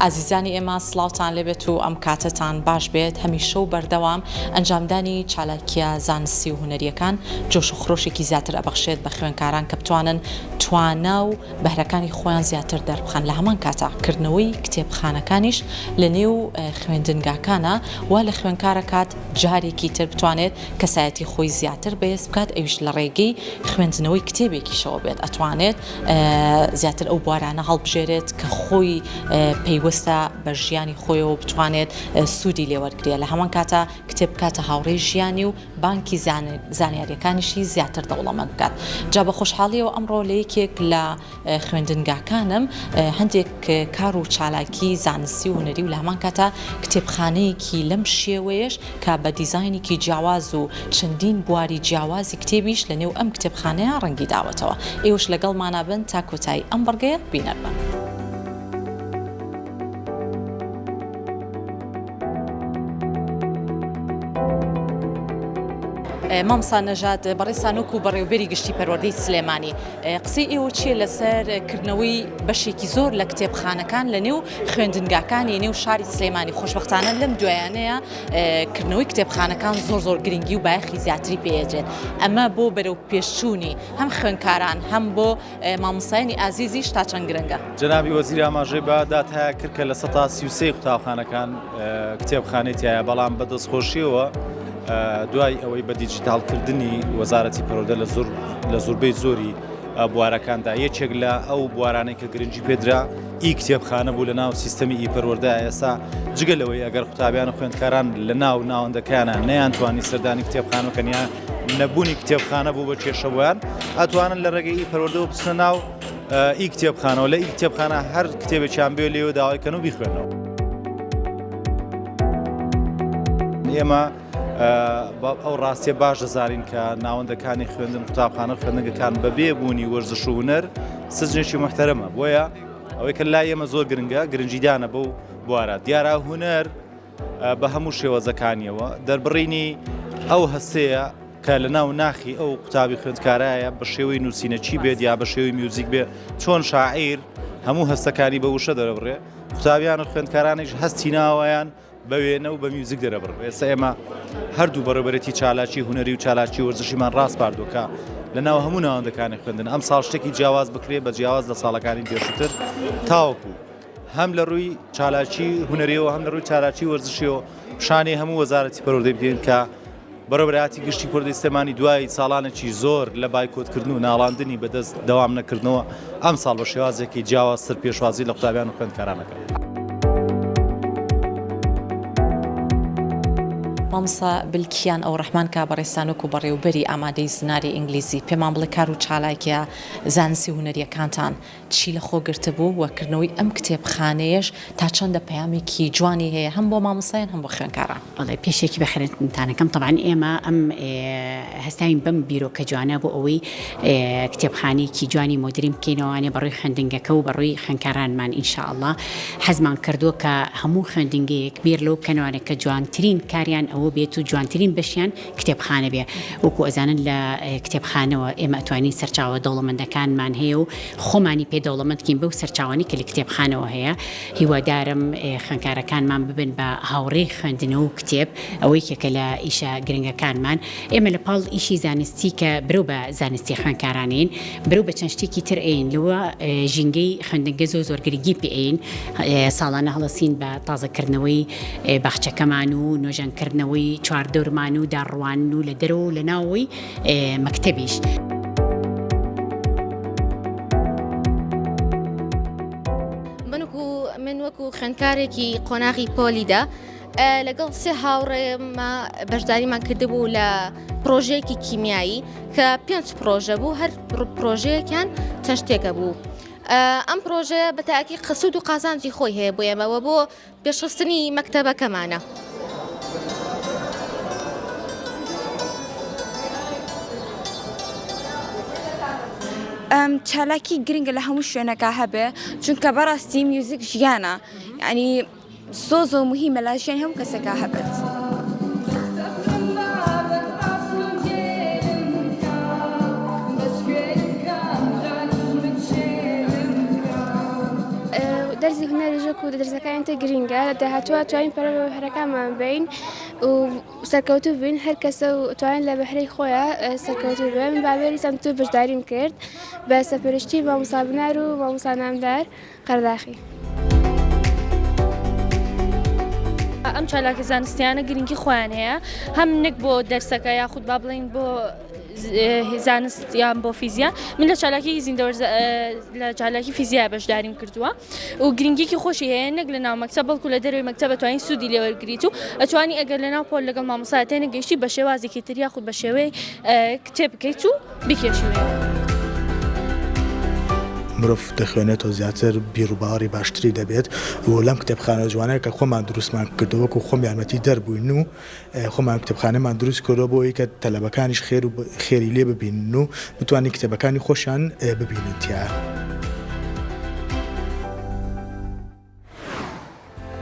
ئازیزانی ئێمە سڵاوتان لێبێت و ئەم کاتتان باش بێت هەمیشە و بەردەوام ئەنجامدانی چالاکیە زانستی و هونەریەکان جۆش و خڕۆشێکی زیاتر ئەبەخشێت بە خوێندکاران کە بتوانن توانە و بەهرەکانی خۆیان زیاتر دەربخەن لە هەمان کاتە کردنەوەی کتێبخانەکانیش لە نێو خوێندنگاکانە و لە خوێندکارەکات جارێکی تر بتوانێت کەسایەتی خۆی زیاتر بەهێز بکات ئەویش لە ڕێگەی خوێندنەوەی کتێبێکیشەوە بێت ئەتوانێت زیاتر ئەو بوارانە هەڵبژێرێت کە خۆی پەیوەستە بە ژیانی خۆیەوە بتوانێت سوودی لێوەرگێت لە هەمان کاتە کتێب کاتە هاوڕێی ژیانی و بانکی زانیاریەکانیشی زیاتر دەوڵەمەند بکات. جا بە خۆشحاڵیەوە ئەمڕۆ لە یەکێک لە خوێندنگاکانم هەندێک کار و چالاکی زانستی و هونەری و لە هەمان کاتە کتێبخانەیەکی لەم شێوەیەش کە بە دیزاینێکی جیاواز و چەندین بواری جیاوازی کتێبیش لە نێو ئەم کتێبخانەیە ڕەنگی داوەتەوە. ئێوەش لەگەڵمانە بن تا کۆتایی ئەم بەڕگەیە بینەربن. مامسا نەژاد بەڕێسانوک و بەڕێوەبەری گشتی پەروەردەی سلێمانی قسەی ئێوە چیە لەسەر کردنەوەی بەشێکی زۆر لە کتێبخانەکان لە نێو خوێندنگاکانی نێو شاری سلێمانی خۆشبەختانە لەم دوایانەیە کردنەوەی کتێبخانەکان زۆر گرنگی و بایەخی زیاتری پێدرێت ئەمە بۆ بەرەو پێشچوونی هەم خوێندکاران هەم بۆ مامۆستایانی ئازیزیش تا چەند گرنگە. جەنابی وەزیری ئاماژەی بەدات هەیە کرد کە لە 133 قوتابخانەکان کتێبخانەیەتیایە بەڵام بەدەستخۆشیەوە دوای ئەوەی بە دیجیتالکردنی وەزارەتی پەروەردە لە زۆربەی زۆری بوارەکاندا یەکێک لە ئەو بوارانەی کە گرنگی پێدرا کتێبخانە بوو لە ناو سیستەمی ئیپەروەردە ئێستا جگەلەوەی ئەگەر قوتابیان و خوێندکاران لە ناو ناوەندەکانە نەیانتوانی سەردانی کتێبخانەکەن یان نەبوونی کتێبخانە بوو بە کێشەوەیان ئەتوانن لە ڕێگەی ئیپەروەردەوە بچنە ناو کتێبخانەوە لە کتێبخانە هەر کتێبێکیان بێ لێوە داوایکەن و بیخوێنەوە. ئێمە ئەو ڕاستیە باش دەزارین کە ناوەندەکانی خوێندن قوتابخانە خوێندنگەکان بەبێ بوونی وەرزش و هونەر سزنێکی محتەرەمە بۆیە ئەوەی کە لای ئێمە زۆر گرنگە گرنجیدانە بەو بوارە دیارە هونەر بە هەموو شێوەزەکانیەوە دەربڕینی ئەو هەستەیە کە لە ناو ناخی ئەو قوتابی خوێندکارایە بە شێوەی نووسینەچی بێت یا بە شێوەی میوزیک بێ چۆن شاعیر هەموو هەستەکانی بە وشە دەرەبڕێ قوتابیان و خوێندکارانیش هەستی ناوەیان بەوێنە و بە میوزیک دەرەبڕ. ئێستا ئێمە هەردوو بەڕێوەبەرەتی چالاکی هونەری و چالاکی وەرزشیمان ڕاست پاردووکە لە ناو هەموو ناوەندەکانی خوێندن ئەم ساڵ شتێکی جیاواز بکرێ بە جیاواز لە ساڵەکانی پێشووتر تاوەکو هەم لە ڕووی چالاکی هونەریەوە هەم لە ڕووی چالاکی وەرزشیەوە شانەی هەموو وەزارەتی پەروەردەی بدەین کە بەڕێوەبەری گشتی کوردی سلێمانی دوای ساڵانێکی زۆر لە بایکۆتکردن و ناڵاندنی بەدەست دەوام نەکردنەوە ئەم ساڵ بە شێوازێکی جیاوازتر پێشوازی لە قوتابیان و خوێندکارانەکە. مامۆستا بلکیان ئەو ڕەحمان کا بەڕێسانوک و بەڕێوەبەری ئامادەی زناری ئینگلیزی پێمان بڵێ کار و چالاکیە زانستی هونەریەکانتان چی لە خۆ گرتبوو وەکردنەوەی ئەم کتێبخانەیەش تا چەندە پەیامێکی جوانی هەیە هەم بۆ مامۆستایان هەم بۆ خوێندکاران. بەڵێ پێشێکی بەخێرتانەکەم طبعاً ئێمە ئەم هەستاوین بەم بیرۆکە جوانە بۆ ئەوەی کتێبخانەیەکی جوانی مۆدرین بکەینەوەوانێ بەڕووی خوێندنگەکە و بەڕووی خوێندکارانمان ئینشاءالله حەزمان کردووە کە هەموو خوێندنگەیەک بیر لەو بکەنەوەوانێ کە جوانترین کاریان ئەوە بێت و جوانترین بەشیان کتێبخانە بێ وەکو ئەزانن لە کتێبخانەوە ئێمە ئەتوانین سەرچاوە دەوڵەمەندەکانمان هەیە و خۆمانی پێ دەوڵەمەندکەین بەو سەرچاوانی کە لە کتێبخانەوە هەیە هیوادارم خوێندکارەکانمان ببن بە هاوڕێی خوێندنەوە و کتێب ئەوەی کێکە لە ئیشە گرنگەکانمان ئێمە لە پاڵ ئیشی زانستی کە برۆ بە زانستی خوێندکارانین برۆ بە چەند شتێکی تر ئەین لەوە ژینگەی خوێندنگە زۆر گرنگی پێین ساڵانە هەڵەسین بە تازەکردنەوەی باخچەکەمان و نۆژەنکردنەوەی چواردەورمان و داڕوان و لە دەرەوە لە ناوەوەی مەکتەبیش. من وەکو خوێندکارێکی قۆناغی پۆلیدا لەگەڵ سێ هاوڕێمە بەشداریمان کردبوو لە پرۆژەیەکی کیمیایی کە 5 پرۆژە بوو هەر پرۆژەیەکیان چەند شتێکە بوو. ئەم پرۆژەیە بە تاکی قسوود و قازانجی خۆی هەیە بۆ ئێمەوە بۆ پێشخستنی مەکتەبەکەمانە. چالاکی گرنگە لە هەموو شوێنەکە هەبێ چونکە بەڕاستی میوزیک ژیانە ینی سۆز و مهمە لە ژیان هەموو کەسێکە هەبێت. دەرزی هونەری ژەک و دەرسەکانتە گرینگە لە داهاتوە توانین پەرە بە بەهرەکانمان بین و سەرکەوتوو بین هەر کەسە و توانین لە بەهرەی خۆیان سەرکەوتوو بن. بابێری سەمتوو بەشداریم کرد بە سەرپەرشتی مامۆستا بنار و مامۆستا نامدار قەرداخی. ئەم چالاکە زانستیانە گرنگی خۆیان هەیە هەم نەک بۆ دەرسەکە یاخود با بڵین بۆ زانست یان بۆ فیزیا من لە چالاکی زیندەوەرز لە چالاکی فیزیا بەشداریم کردووە و گرنگیکی خۆشی هەیە نەک لە ناو مەکتەب بەڵکو لە دەروی مەکتەب بەتوانین سوودی لێوەرگریت و ئەتوانی ئەگەر لە ناو پۆل لەگەڵ مامۆستا تێنە گەیشتی بە شێوازێکی تر یاخود بە شێوەی کتێب بکەیت و بکێشیوێ. مرۆڤ دەخوێنێتەوە زیاتر بیرروباڵی باشتری دەبێت و لەم کتێبخانە جوانەیە کە خۆمان دروستمان کردەوەکو خۆم یارمەتی دەربووین و خۆمان کتێبخانەمان دروست کردەوە بۆ ئەوەی کە تەلەبەکانیش خێری لێ ببینن و بتوانین کتێبەکانی خۆشیان ببینن تیا.